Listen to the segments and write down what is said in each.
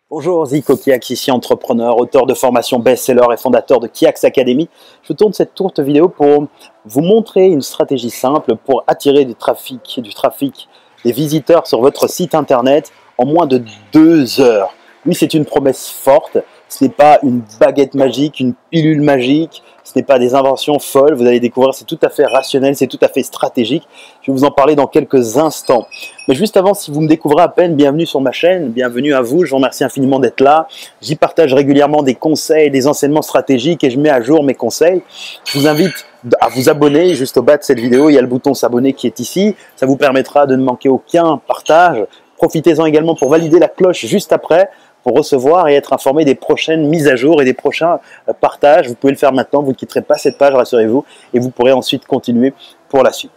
Bonjour, Zico Kiax, ici entrepreneur, auteur de formation best-seller et fondateur de Kiax Academy. Je tourne cette courte vidéo pour vous montrer une stratégie simple pour attirer du trafic, des visiteurs sur votre site internet en moins de 2 heures. Oui, c'est une promesse forte, ce n'est pas une baguette magique, une pilule magique, ce n'est pas des inventions folles, vous allez découvrir, c'est tout à fait rationnel, c'est tout à fait stratégique. Je vais vous en parler dans quelques instants. Mais juste avant, si vous me découvrez à peine, bienvenue sur ma chaîne, bienvenue à vous, je vous remercie infiniment d'être là. J'y partage régulièrement des conseils, des enseignements stratégiques et je mets à jour mes conseils. Je vous invite à vous abonner, juste au bas de cette vidéo, il y a le bouton s'abonner qui est ici. Ça vous permettra de ne manquer aucun partage. Profitez-en également pour valider la cloche juste après, pour recevoir et être informé des prochaines mises à jour et des prochains partages. Vous pouvez le faire maintenant, vous ne quitterez pas cette page, rassurez-vous, et vous pourrez ensuite continuer pour la suite.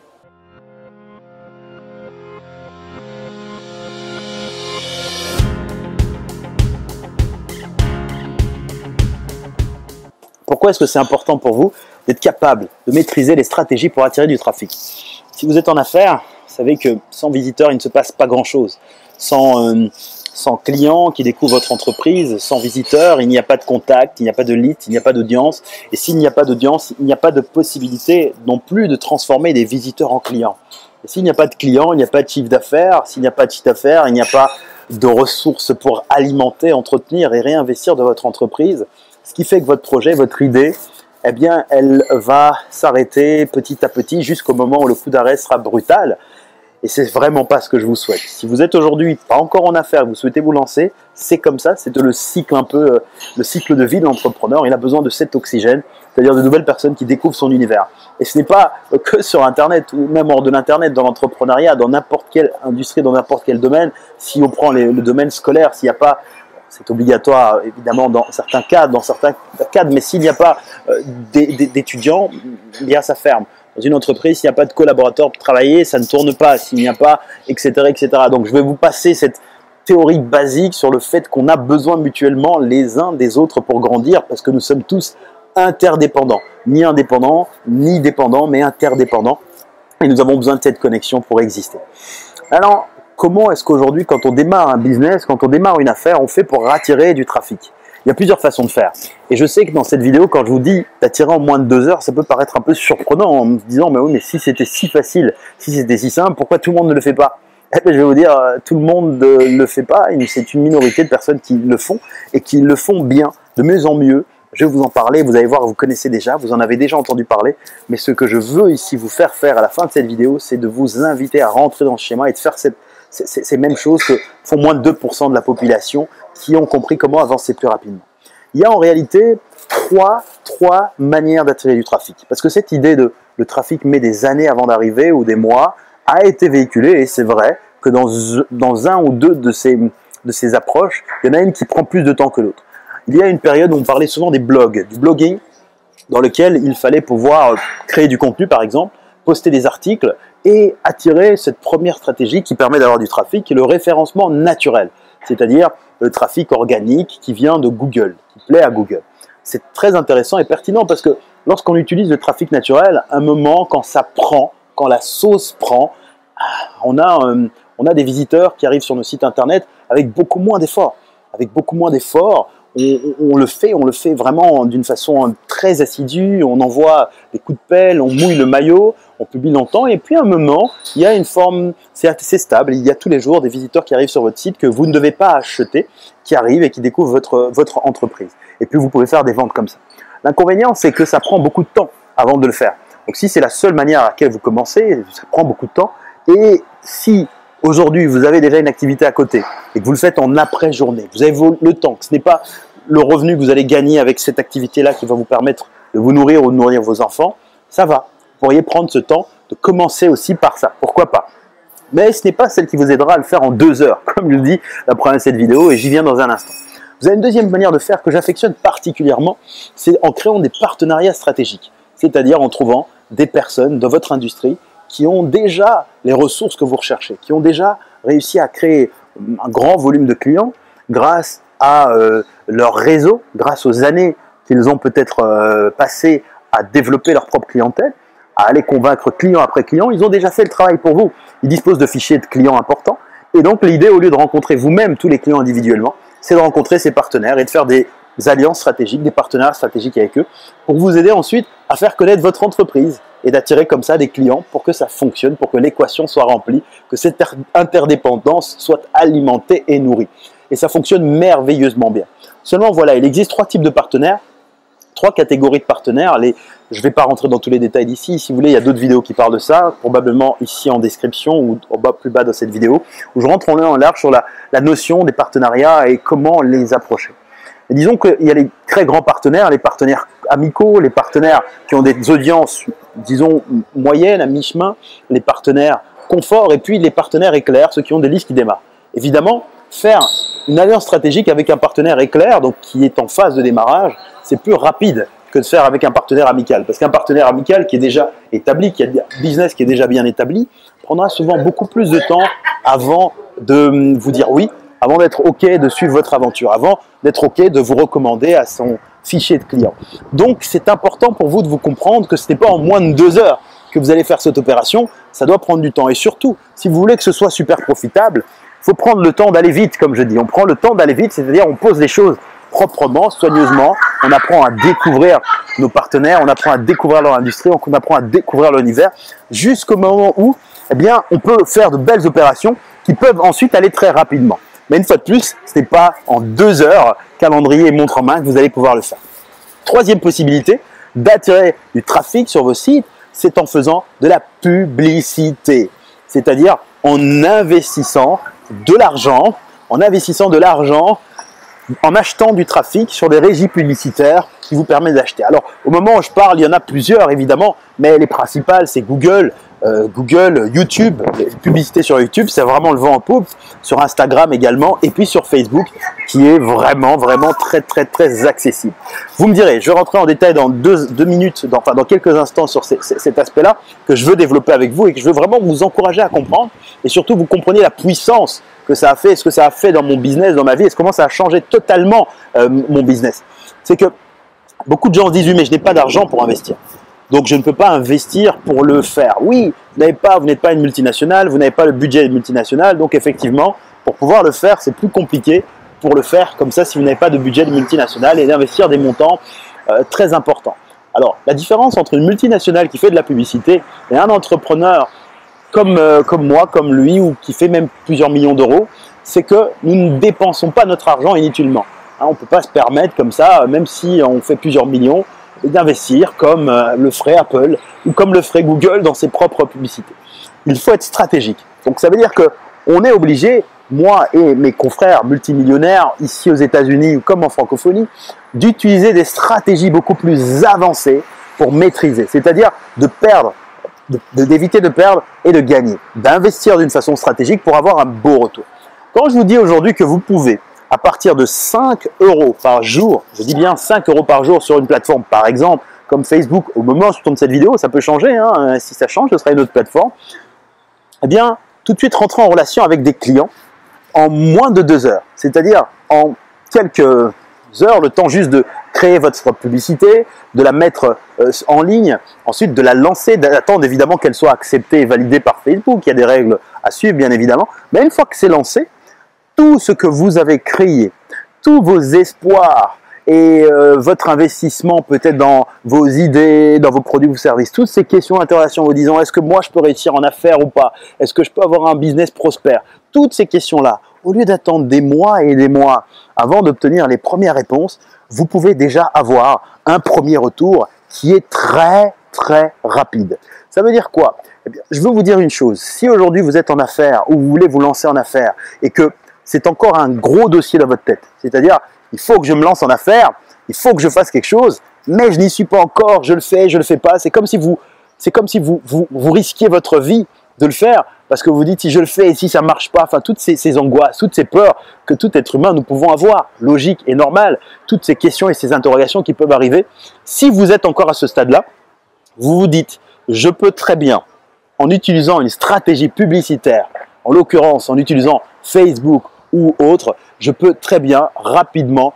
Pourquoi est-ce que c'est important pour vous d'être capable de maîtriser les stratégies pour attirer du trafic? Si vous êtes en affaires, vous savez que sans visiteurs, il ne se passe pas grand-chose. Sans clients qui découvrent votre entreprise, sans visiteurs, il n'y a pas de contact, il n'y a pas de lead, il n'y a pas d'audience. Et s'il n'y a pas d'audience, il n'y a pas de possibilité non plus de transformer des visiteurs en clients. Et s'il n'y a pas de clients, il n'y a pas de chiffre d'affaires. S'il n'y a pas de chiffre d'affaires, il n'y a pas de ressources pour alimenter, entretenir et réinvestir de votre entreprise. Ce qui fait que votre projet, votre idée, eh bien, elle va s'arrêter petit à petit jusqu'au moment où le coup d'arrêt sera brutal. Et c'est vraiment pas ce que je vous souhaite. Si vous êtes aujourd'hui pas encore en affaires, vous souhaitez vous lancer, c'est comme ça, c'est le cycle le cycle de vie de l'entrepreneur. Il a besoin de cet oxygène, c'est-à-dire de nouvelles personnes qui découvrent son univers. Et ce n'est pas que sur Internet ou même hors de l'Internet, dans l'entrepreneuriat, dans n'importe quelle industrie, dans n'importe quel domaine. Si on prend le domaine scolaire, s'il n'y a pas, c'est obligatoire évidemment dans certains cadres, mais s'il n'y a pas d'étudiants, eh bien ça ferme. Dans une entreprise, s'il n'y a pas de collaborateurs pour travailler, ça ne tourne pas, s'il n'y a pas, etc., etc. Donc, je vais vous passer cette théorie basique sur le fait qu'on a besoin mutuellement les uns des autres pour grandir parce que nous sommes tous interdépendants. Ni indépendants, ni dépendants, mais interdépendants. Et nous avons besoin de cette connexion pour exister. Alors, comment est-ce qu'aujourd'hui, quand on démarre un business, quand on démarre une affaire, on fait pour attirer du trafic ? Il y a plusieurs façons de faire. Et je sais que dans cette vidéo, quand je vous dis d'attirer en moins de 2 heures, ça peut paraître un peu surprenant en me disant « mais oui, mais si c'était si facile, si c'était si simple, pourquoi tout le monde ne le fait pas ?» Eh bien, je vais vous dire, tout le monde ne le fait pas. C'est une minorité de personnes qui le font et qui le font bien, de mieux en mieux. Je vais vous en parler, vous allez voir, vous connaissez déjà, vous en avez déjà entendu parler. Mais ce que je veux ici vous faire à la fin de cette vidéo, c'est de vous inviter à rentrer dans ce schéma et de faire ces mêmes choses que font moins de 2% de la population qui ont compris comment avancer plus rapidement. Il y a en réalité trois manières d'attirer du trafic. Parce que cette idée de le trafic met des années avant d'arriver ou des mois a été véhiculée et c'est vrai que dans un ou deux de ces approches, il y en a une qui prend plus de temps que l'autre. Il y a une période où on parlait souvent des blogs, du blogging, dans lequel il fallait pouvoir créer du contenu par exemple, poster des articles et attirer cette première stratégie qui permet d'avoir du trafic, qui est le référencement naturel, c'est-à-dire le trafic organique qui vient de Google, qui plaît à Google. C'est très intéressant et pertinent parce que lorsqu'on utilise le trafic naturel, à un moment, quand ça prend, quand la sauce prend, on a des visiteurs qui arrivent sur nos sites internet avec beaucoup moins d'efforts. Avec beaucoup moins d'efforts, on le fait vraiment d'une façon très assidue, on envoie des coups de pelle, on mouille le maillot, on publie longtemps et puis à un moment, il y a une forme, c'est assez stable, il y a tous les jours des visiteurs qui arrivent sur votre site que vous ne devez pas acheter, qui arrivent et qui découvrent votre entreprise. Et puis vous pouvez faire des ventes comme ça. L'inconvénient, c'est que ça prend beaucoup de temps avant de le faire. Donc si c'est la seule manière à laquelle vous commencez, ça prend beaucoup de temps. Et si aujourd'hui vous avez déjà une activité à côté et que vous le faites en après-journée, vous avez le temps, que ce n'est pas le revenu que vous allez gagner avec cette activité-là qui va vous permettre de vous nourrir ou de nourrir vos enfants, ça va. Vous pourriez prendre ce temps de commencer aussi par ça, pourquoi pas. Mais ce n'est pas celle qui vous aidera à le faire en 2 heures, comme je le dis la première de cette vidéo, et j'y viens dans un instant. Vous avez une deuxième manière de faire que j'affectionne particulièrement, c'est en créant des partenariats stratégiques, c'est-à-dire en trouvant des personnes dans votre industrie qui ont déjà les ressources que vous recherchez, qui ont déjà réussi à créer un grand volume de clients grâce à leur réseau, grâce aux années qu'ils ont peut-être passées à développer leur propre clientèle, à aller convaincre client après client. Ils ont déjà fait le travail pour vous. Ils disposent de fichiers de clients importants. Et donc l'idée, au lieu de rencontrer vous-même tous les clients individuellement, c'est de rencontrer ces partenaires et de faire des alliances stratégiques, des partenaires stratégiques avec eux pour vous aider ensuite à faire connaître votre entreprise et d'attirer comme ça des clients pour que ça fonctionne, pour que l'équation soit remplie, que cette interdépendance soit alimentée et nourrie. Et ça fonctionne merveilleusement bien. Seulement voilà, il existe 3 types de partenaires, 3 catégories de partenaires. Je ne vais pas rentrer dans tous les détails d'ici. Si vous voulez, il y a d'autres vidéos qui parlent de ça, probablement ici en description ou plus bas dans cette vidéo, où je rentre en large sur la notion des partenariats et comment les approcher. Et disons qu'il y a les très grands partenaires, les partenaires amicaux, les partenaires qui ont des audiences, disons, moyennes, à mi-chemin, les partenaires confort et puis les partenaires éclairs, ceux qui ont des listes qui démarrent. Évidemment, faire une alliance stratégique avec un partenaire éclair, donc qui est en phase de démarrage, c'est plus rapide que de faire avec un partenaire amical. Parce qu'un partenaire amical qui est déjà établi, qui a un business qui est déjà bien établi, prendra souvent beaucoup plus de temps avant de vous dire oui, avant d'être OK de suivre votre aventure, avant d'être OK de vous recommander à son fichier de clients. Donc, c'est important pour vous de vous comprendre que ce n'est pas en moins de 2 heures que vous allez faire cette opération, ça doit prendre du temps. Et surtout, si vous voulez que ce soit super profitable, il faut prendre le temps d'aller vite, comme je dis. On prend le temps d'aller vite, c'est-à-dire on pose les choses proprement, soigneusement, on apprend à découvrir nos partenaires, on apprend à découvrir leur industrie, on apprend à découvrir l'univers, jusqu'au moment où eh bien, on peut faire de belles opérations qui peuvent ensuite aller très rapidement. Mais une fois de plus, ce n'est pas en 2 heures, calendrier et montre en main, que vous allez pouvoir le faire. 3e possibilité d'attirer du trafic sur vos sites, c'est en faisant de la publicité. C'est-à-dire en investissant de l'argent, en achetant du trafic sur des régies publicitaires qui vous permettent d'acheter. Alors, au moment où je parle, il y en a plusieurs évidemment, mais les principales, c'est Google, YouTube, les publicités sur YouTube, c'est vraiment le vent en poupe, sur Instagram également, et puis sur Facebook, qui est vraiment très accessible. Vous me direz, je vais rentrer en détail dans 2 minutes, dans quelques instants sur cet aspect-là, que je veux développer avec vous et que je veux vraiment vous encourager à comprendre, et surtout vous compreniez la puissance que ça a fait, ce que ça a fait dans mon business, dans ma vie, et comment ça a changé totalement mon business. C'est que beaucoup de gens se disent, oui, mais je n'ai pas d'argent pour investir. Donc, je ne peux pas investir pour le faire. Oui, vous n'êtes pas une multinationale, vous n'avez pas le budget d'une multinationale. Donc, effectivement, pour pouvoir le faire, c'est plus compliqué pour le faire comme ça si vous n'avez pas de budget de multinationale et d'investir des montants très importants. Alors, la différence entre une multinationale qui fait de la publicité et un entrepreneur comme moi, comme lui, ou qui fait même plusieurs millions d'euros, c'est que nous ne dépensons pas notre argent inutilement. Hein, on ne peut pas se permettre comme ça, même si on fait plusieurs millions, d'investir comme le ferait Apple ou comme le ferait Google dans ses propres publicités. Il faut être stratégique. Donc ça veut dire qu'on est obligé, moi et mes confrères multimillionnaires ici aux États-Unis ou comme en francophonie, d'utiliser des stratégies beaucoup plus avancées pour maîtriser, c'est-à-dire d'éviter de perdre et de gagner, d'investir d'une façon stratégique pour avoir un beau retour. Quand je vous dis aujourd'hui que vous pouvez à partir de 5 € par jour, je dis bien 5 € par jour sur une plateforme, par exemple, comme Facebook, au moment où je tourne cette vidéo, ça peut changer, hein, si ça change, ce sera une autre plateforme, eh bien, tout de suite rentrer en relation avec des clients en moins de 2 heures, c'est-à-dire en quelques heures, le temps juste de créer votre publicité, de la mettre en ligne, ensuite de la lancer, d'attendre évidemment qu'elle soit acceptée et validée par Facebook, il y a des règles à suivre bien évidemment, mais une fois que c'est lancé, tout ce que vous avez créé, tous vos espoirs et votre investissement peut-être dans vos idées, dans vos produits ou services, toutes ces questions d'interrogation vous disant est-ce que moi je peux réussir en affaires ou pas, est-ce que je peux avoir un business prospère, toutes ces questions-là, au lieu d'attendre des mois et des mois avant d'obtenir les premières réponses, vous pouvez déjà avoir un premier retour qui est très rapide. Ça veut dire quoi? Eh bien, je veux vous dire une chose, si aujourd'hui vous êtes en affaires ou vous voulez vous lancer en affaires et que c'est encore un gros dossier dans votre tête. C'est-à-dire, il faut que je me lance en affaires, il faut que je fasse quelque chose, mais je n'y suis pas encore, je le fais, je le fais pas. C'est comme si vous risquiez votre vie de le faire parce que vous dites si je le fais et si ça marche pas. Enfin, toutes ces angoisses, toutes ces peurs que tout être humain nous pouvons avoir, logique et normal, toutes ces questions et ces interrogations qui peuvent arriver. Si vous êtes encore à ce stade-là, vous vous dites, je peux très bien, en utilisant une stratégie publicitaire, en l'occurrence en utilisant Facebook ou autre, je peux très bien, rapidement,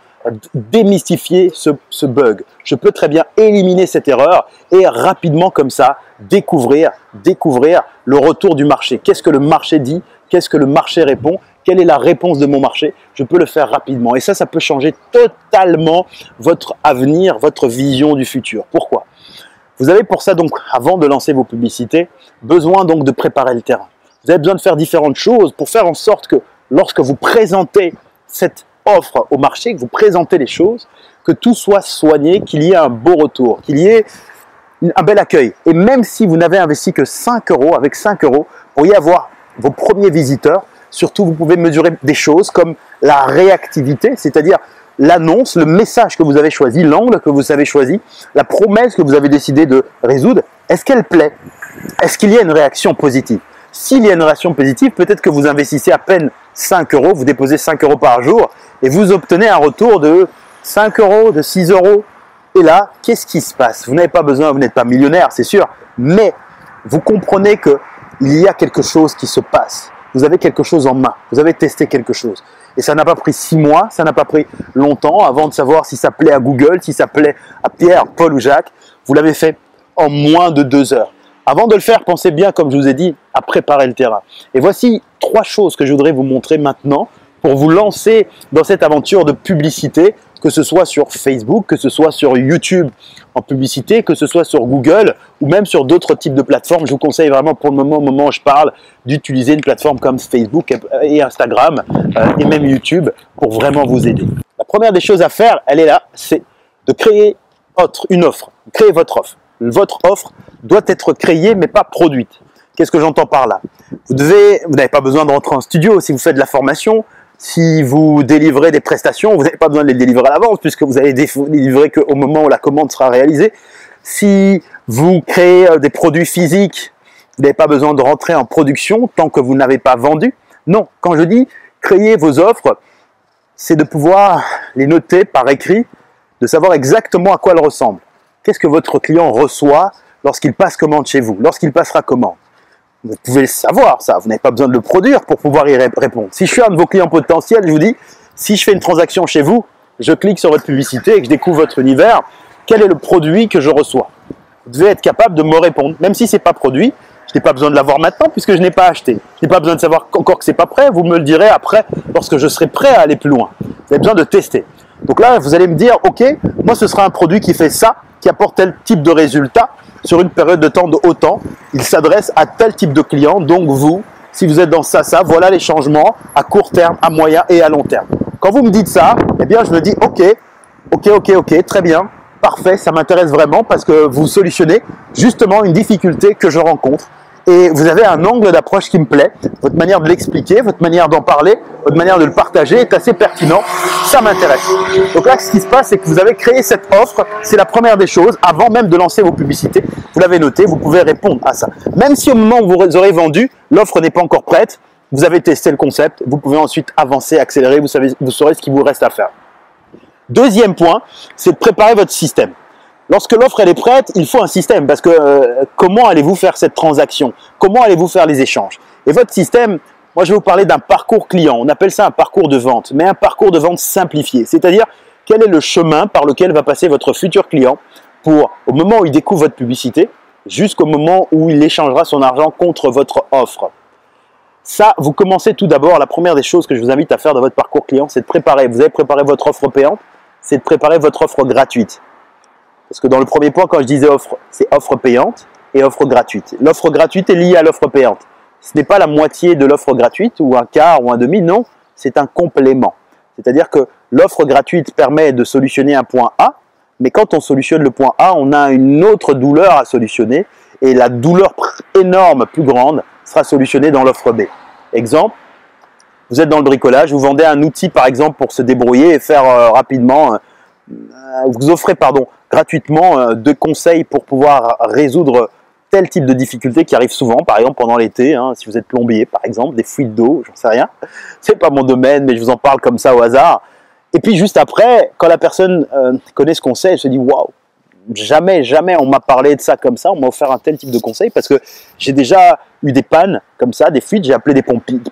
démystifier ce bug. Je peux très bien éliminer cette erreur et rapidement comme ça, découvrir le retour du marché. Qu'est-ce que le marché dit? Qu'est-ce que le marché répond? quelle est la réponse de mon marché, je peux le faire rapidement. Et ça peut changer totalement votre avenir, votre vision du futur. Pourquoi? Vous avez pour ça donc, avant de lancer vos publicités, besoin donc de préparer le terrain. Vous avez besoin de faire différentes choses pour faire en sorte que lorsque vous présentez cette offre au marché, que vous présentez les choses, que tout soit soigné, qu'il y ait un beau retour, qu'il y ait un bel accueil. Et même si vous n'avez investi que 5 euros, avec 5 euros, vous pourriez avoir vos premiers visiteurs. Surtout, vous pouvez mesurer des choses comme la réactivité, c'est-à-dire l'annonce, le message que vous avez choisi, l'angle que vous avez choisi, la promesse que vous avez décidé de résoudre. Est-ce qu'elle plaît? Est-ce qu'il y a une réaction positive? S'il y a une réaction positive, peut-être que vous investissez à peine 5 euros, vous déposez 5 euros par jour et vous obtenez un retour de 5 euros, de 6 euros. Et là, qu'est-ce qui se passe? Vous n'avez pas besoin, vous n'êtes pas millionnaire, c'est sûr, mais vous comprenez qu'il y a quelque chose qui se passe. Vous avez quelque chose en main, vous avez testé quelque chose. Et ça n'a pas pris 6 mois, ça n'a pas pris longtemps avant de savoir si ça plaît à Google, si ça plaît à Pierre, Paul ou Jacques. Vous l'avez fait en moins de 2 heures. Avant de le faire, pensez bien, comme je vous ai dit, à préparer le terrain. Et voici 3 choses que je voudrais vous montrer maintenant pour vous lancer dans cette aventure de publicité, que ce soit sur Facebook, que ce soit sur YouTube en publicité, que ce soit sur Google ou même sur d'autres types de plateformes. Je vous conseille vraiment pour le moment, au moment où je parle, d'utiliser une plateforme comme Facebook et Instagram et même YouTube pour vraiment vous aider. La première des choses à faire, elle est là, c'est de créer une offre. Créez votre offre. Votre offre doit être créée mais pas produite. Qu'est-ce que j'entends par là? Vous n'avez pas besoin de rentrer en studio si vous faites de la formation. Si vous délivrez des prestations, vous n'avez pas besoin de les délivrer à l'avance puisque vous allez les délivrer qu'au moment où la commande sera réalisée. Si vous créez des produits physiques, vous n'avez pas besoin de rentrer en production tant que vous n'avez pas vendu. Non, quand je dis créer vos offres, c'est de pouvoir les noter par écrit, de savoir exactement à quoi elles ressemblent. Qu'est-ce que votre client reçoit lorsqu'il passe commande chez vous, lorsqu'il passera commande? Vous pouvez le savoir, ça. Vous n'avez pas besoin de le produire pour pouvoir y répondre. Si je suis un de vos clients potentiels, je vous dis, si je fais une transaction chez vous, je clique sur votre publicité et que je découvre votre univers, quel est le produit que je reçois? Vous devez être capable de me répondre. Même si ce n'est pas produit, je n'ai pas besoin de l'avoir maintenant puisque je n'ai pas acheté. Je n'ai pas besoin de savoir encore que ce n'est pas prêt. Vous me le direz après lorsque je serai prêt à aller plus loin. Vous avez besoin de tester. Donc là, vous allez me dire, ok, moi ce sera un produit qui fait ça, qui apporte tel type de résultat sur une période de temps de autant. Il s'adresse à tel type de client. Donc vous, si vous êtes dans ça, voilà les changements à court terme, à moyen et à long terme. Quand vous me dites ça, eh bien je me dis, ok, très bien, parfait, ça m'intéresse vraiment parce que vous solutionnez justement une difficulté que je rencontre. Et vous avez un angle d'approche qui me plaît. Votre manière de l'expliquer, votre manière d'en parler, votre manière de le partager est assez pertinent. Ça m'intéresse. Donc là, ce qui se passe, c'est que vous avez créé cette offre. C'est la première des choses. Avant même de lancer vos publicités, vous l'avez noté, vous pouvez répondre à ça. Même si au moment où vous aurez vendu, l'offre n'est pas encore prête, vous avez testé le concept, vous pouvez ensuite avancer, accélérer, vous saurez ce qu'il vous reste à faire. Deuxième point, c'est de préparer votre système. Lorsque l'offre elle est prête, il faut un système parce que comment allez-vous faire cette transaction? Comment allez-vous faire les échanges? Et votre système, moi je vais vous parler d'un parcours client. On appelle ça un parcours de vente, mais un parcours de vente simplifié. C'est-à-dire, quel est le chemin par lequel va passer votre futur client pour, au moment où il découvre votre publicité, jusqu'au moment où il échangera son argent contre votre offre. Ça, vous commencez tout d'abord, la première des choses que je vous invite à faire dans votre parcours client, c'est de préparer. Vous avez préparé votre offre payante, c'est de préparer votre offre gratuite. Parce que dans le premier point, quand je disais offre, c'est offre payante et offre gratuite. L'offre gratuite est liée à l'offre payante. Ce n'est pas la moitié de l'offre gratuite ou un quart ou un demi, non, c'est un complément. C'est-à-dire que l'offre gratuite permet de solutionner un point A, mais quand on solutionne le point A, on a une autre douleur à solutionner et la douleur énorme, plus grande, sera solutionnée dans l'offre B. Exemple, vous êtes dans le bricolage, vous vendez un outil par exemple pour se débrouiller et faire rapidement, vous offrez gratuitement 2 conseils pour pouvoir résoudre tel type de difficultés qui arrivent souvent, par exemple pendant l'été, si vous êtes plombier par exemple, des fuites d'eau, j'en sais rien, c'est pas mon domaine mais je vous en parle comme ça au hasard. Et puis juste après, quand la personne connaît ce conseil, elle se dit waouh, jamais on m'a parlé de ça comme ça, on m'a offert un tel type de conseil parce que j'ai déjà eu des pannes comme ça, des fuites, j'ai appelé des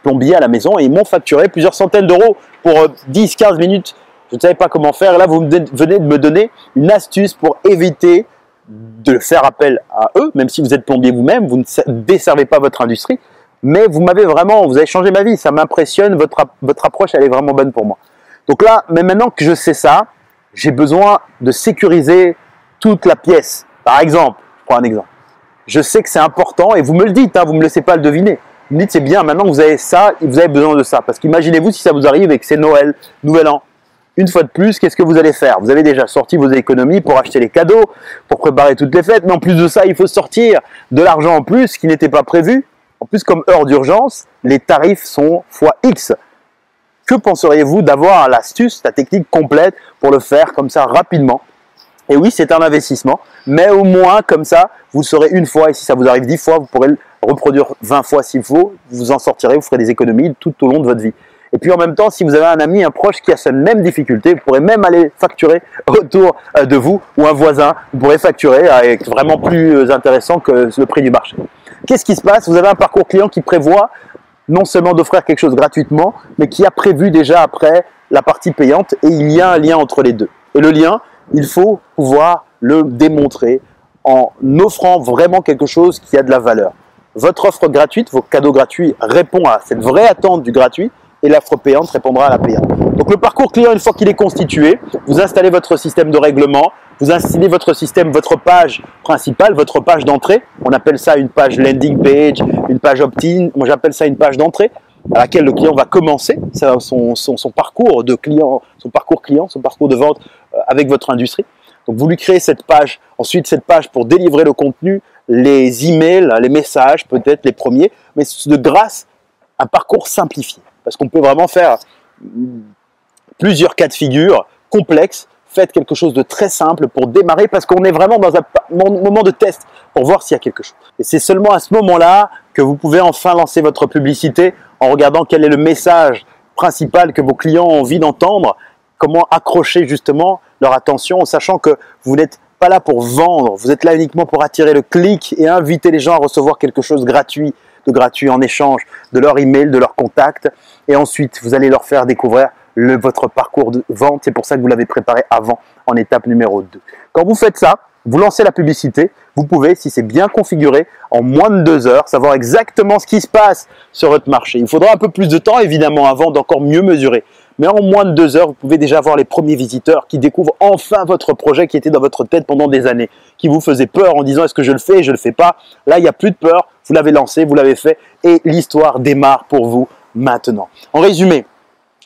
plombiers à la maison et ils m'ont facturé plusieurs centaines d'euros pour 10-15 minutes. Je ne savais pas comment faire et là vous venez de me donner une astuce pour éviter de faire appel à eux, même si vous êtes plombier vous-même, vous ne desservez pas votre industrie, mais vous avez changé ma vie, ça m'impressionne, votre approche, elle est vraiment bonne pour moi. Donc là, mais maintenant que je sais ça, j'ai besoin de sécuriser toute la pièce. Par exemple, je prends un exemple. Je sais que c'est important et vous me le dites, hein, vous ne me laissez pas le deviner. Vous me dites, c'est bien, maintenant que vous avez ça, vous avez besoin de ça. Parce qu'imaginez-vous si ça vous arrive et que c'est Noël, Nouvel An. Une fois de plus, qu'est-ce que vous allez faire? Vous avez déjà sorti vos économies pour acheter les cadeaux, pour préparer toutes les fêtes. Mais en plus de ça, il faut sortir de l'argent en plus qui n'était pas prévu. En plus, comme heure d'urgence, les tarifs sont fois X. Que penseriez-vous d'avoir l'astuce, la technique complète pour le faire comme ça rapidement? Et oui, c'est un investissement, mais au moins comme ça, vous le saurez une fois et si ça vous arrive 10 fois, vous pourrez le reproduire 20 fois s'il faut, vous en sortirez, vous ferez des économies tout au long de votre vie. Et puis en même temps, si vous avez un ami, un proche qui a cette même difficulté, vous pourrez même aller facturer autour de vous ou un voisin, vous pourrez facturer avec vraiment plus intéressant que le prix du marché. Qu'est-ce qui se passe? Vous avez un parcours client qui prévoit non seulement d'offrir quelque chose gratuitement, mais qui a prévu déjà après la partie payante et il y a un lien entre les deux. Et le lien, il faut pouvoir le démontrer en offrant vraiment quelque chose qui a de la valeur. Votre offre gratuite, vos cadeaux gratuits répondent à cette vraie attente du gratuit et l'offre payante répondra à la payante. Donc le parcours client, une fois qu'il est constitué, vous installez votre système de règlement, vous installez votre système, votre page principale, votre page d'entrée. On appelle ça une page landing page, une page opt-in. Moi, j'appelle ça une page d'entrée à laquelle le client va commencer son parcours de client, son parcours de vente avec votre industrie. Donc, vous lui créez cette page, ensuite cette page pour délivrer le contenu, les emails, les messages, peut-être les premiers, mais de grâce à un parcours simplifié. Parce qu'on peut vraiment faire plusieurs cas de figure complexes. Faites quelque chose de très simple pour démarrer parce qu'on est vraiment dans un moment de test pour voir s'il y a quelque chose. Et c'est seulement à ce moment-là que vous pouvez enfin lancer votre publicité en regardant quel est le message principal que vos clients ont envie d'entendre, comment accrocher justement leur attention en sachant que vous n'êtes pas là pour vendre, vous êtes là uniquement pour attirer le clic et inviter les gens à recevoir quelque chose de gratuit en échange de leur email, de leur contact. Et ensuite, vous allez leur faire découvrir votre parcours de vente. C'est pour ça que vous l'avez préparé avant en étape numéro 2. Quand vous faites ça, vous lancez la publicité, vous pouvez, si c'est bien configuré, en moins de 2 heures, savoir exactement ce qui se passe sur votre marché. Il faudra un peu plus de temps, évidemment, avant d'encore mieux mesurer. Mais en moins de 2 heures, vous pouvez déjà avoir les premiers visiteurs qui découvrent enfin votre projet qui était dans votre tête pendant des années, qui vous faisait peur en disant est-ce que je le fais, je ne le fais pas. Là, il n'y a plus de peur, vous l'avez lancé, vous l'avez fait et l'histoire démarre pour vous maintenant. En résumé,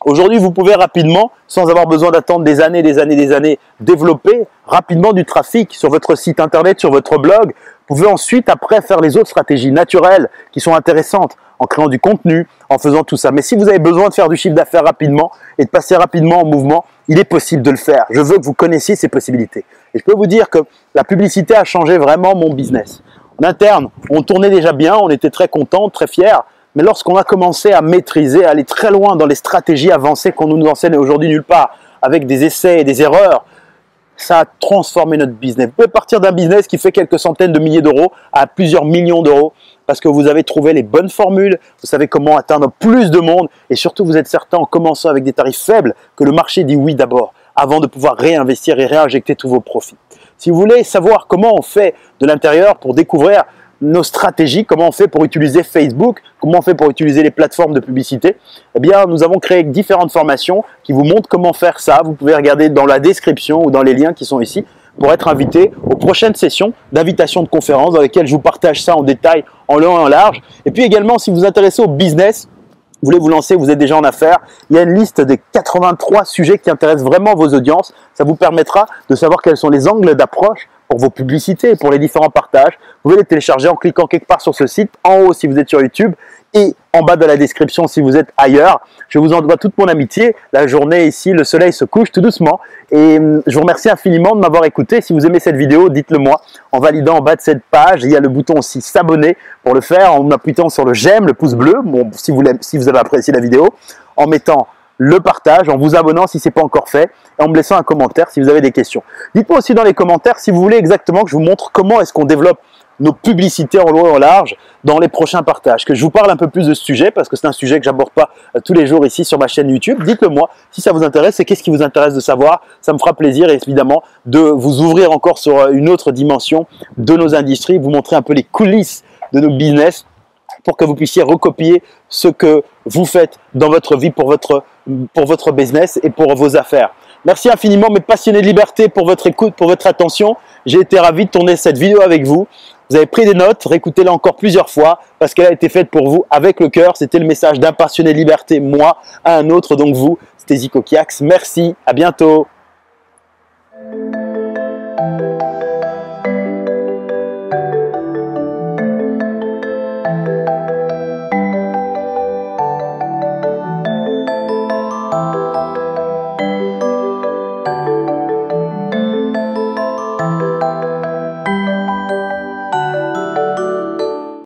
aujourd'hui, vous pouvez rapidement, sans avoir besoin d'attendre des années, développer rapidement du trafic sur votre site internet, sur votre blog. Vous pouvez ensuite, après, faire les autres stratégies naturelles qui sont intéressantes en créant du contenu, en faisant tout ça. Mais si vous avez besoin de faire du chiffre d'affaires rapidement et de passer rapidement en mouvement, il est possible de le faire. Je veux que vous connaissiez ces possibilités. Et je peux vous dire que la publicité a changé vraiment mon business. En interne, on tournait déjà bien, on était très contents, très fiers. Mais lorsqu'on a commencé à maîtriser, à aller très loin dans les stratégies avancées qu'on nous enseigne aujourd'hui nulle part, avec des essais et des erreurs, ça a transformé notre business. Vous pouvez partir d'un business qui fait quelques centaines de milliers d'euros à plusieurs millions d'euros parce que vous avez trouvé les bonnes formules, vous savez comment atteindre plus de monde et surtout vous êtes certain en commençant avec des tarifs faibles que le marché dit oui d'abord avant de pouvoir réinvestir et réinjecter tous vos profits. Si vous voulez savoir comment on fait de l'intérieur pour découvrir nos stratégies, comment on fait pour utiliser Facebook, comment on fait pour utiliser les plateformes de publicité, eh bien, nous avons créé différentes formations qui vous montrent comment faire ça. Vous pouvez regarder dans la description ou dans les liens qui sont ici pour être invité aux prochaines sessions d'invitation de conférences dans lesquelles je vous partage ça en détail, en long et en large. Et puis également, si vous vous intéressez au business, vous voulez vous lancer, vous êtes déjà en affaires, il y a une liste des 83 sujets qui intéressent vraiment vos audiences. Ça vous permettra de savoir quels sont les angles d'approche pour vos publicités, pour les différents partages. Vous pouvez les télécharger en cliquant quelque part sur ce site, en haut si vous êtes sur YouTube et en bas de la description si vous êtes ailleurs. Je vous envoie toute mon amitié. La journée ici, le soleil se couche tout doucement et je vous remercie infiniment de m'avoir écouté. Si vous aimez cette vidéo, dites-le moi en validant en bas de cette page. Il y a le bouton aussi s'abonner pour le faire en appuyant sur le j'aime, le pouce bleu, bon, si vous avez apprécié la vidéo, en mettant le partage, en vous abonnant si ce n'est pas encore fait et en me laissant un commentaire si vous avez des questions. Dites-moi aussi dans les commentaires si vous voulez exactement que je vous montre comment est-ce qu'on développe nos publicités en long et en large dans les prochains partages, que je vous parle un peu plus de ce sujet parce que c'est un sujet que j'aborde pas tous les jours ici sur ma chaîne YouTube. Dites-le moi si ça vous intéresse et qu'est-ce qui vous intéresse de savoir. Ça me fera plaisir évidemment de vous ouvrir encore sur une autre dimension de nos industries, vous montrer un peu les coulisses de nos business pour que vous puissiez recopier ce que vous faites dans votre vie pour votre business et pour vos affaires. Merci infiniment mes passionnés de liberté pour votre écoute, pour votre attention. J'ai été ravi de tourner cette vidéo avec vous. Vous avez pris des notes, réécoutez-la encore plusieurs fois parce qu'elle a été faite pour vous avec le cœur. C'était le message d'un passionné de liberté, moi, à un autre, donc vous. C'était Zico Kiax. Merci, à bientôt.